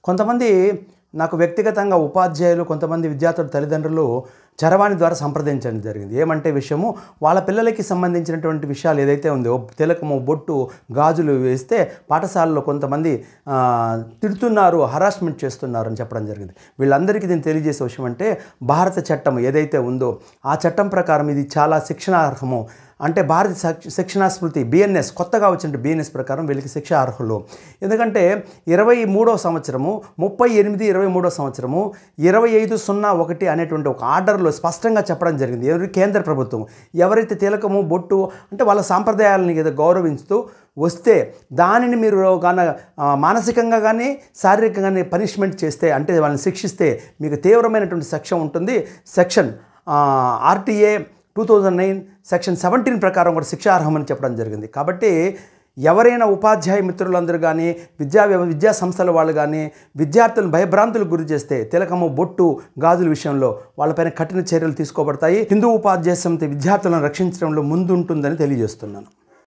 కొంతమంది నాకు వ్యక్తిగతంగా ఉపాధ్యాయులు, కొంతమంది విద్యార్థుల తల్లిదండ్రులు చరవాణి ద్వారా సంప్రదించడం జరిగింది. ఏమంటే విషయము, వాళ్ళ పిల్లలకి సంబంధించినటువంటి విషయాలు ఏదైతే ఉందో, తిలకము, బొట్టు, గాజులు వేస్తే పాఠశాలలో కొంతమంది తిడుతున్నారు, హరాస్మెంట్ చేస్తున్నారు అని చెప్పడం జరిగింది. వీళ్ళందరికీ దీన్ని తెలియజేసే విషయం అంటే, భారత చట్టం ఏదైతే ఉందో ఆ చట్టం ప్రకారం ఇది చాలా శిక్షణార్హము. అంటే భారత శిక్షణా స్మృతి BNS, కొత్తగా వచ్చిన BNS ప్రకారం వీళ్ళకి శిక్ష అర్హులు. ఎందుకంటే 23వ సంవత్సరము 38-23వ సంవత్సరము 2501 అనేటువంటి ఒక ఆర్డర్లో స్పష్టంగా చెప్పడం జరిగింది. కేంద్ర ప్రభుత్వం ఎవరైతే తిలకము, బొట్టు అంటే వాళ్ళ సాంప్రదాయాలని ఏదో గౌరవించుతూ వస్తే దానిని మీరు మానసికంగా కానీ శారీరకంగా కానీ పనిష్మెంట్ చేస్తే, అంటే వాళ్ళని శిక్షిస్తే మీకు తీవ్రమైనటువంటి శిక్ష ఉంటుంది. సెక్షన్ RTA 2009 సెక్షన్ 17 ప్రకారం కూడా శిక్షార్హమని చెప్పడం జరిగింది. కాబట్టి ఎవరైనా ఉపాధ్యాయ మిత్రులందరూ కానీ విద్యా సంస్థల వాళ్ళు కానీ విద్యార్థులను భయభ్రాంతులకు గురి చేస్తే తిలకము, బొట్టు, గాజుల విషయంలో వాళ్ళపైన కఠిన చర్యలు తీసుకోబడతాయి. హిందూ ఉపాధ్యాయ సమితి విద్యార్థులను రక్షించడంలో ముందుంటుందని తెలియజేస్తున్నాను.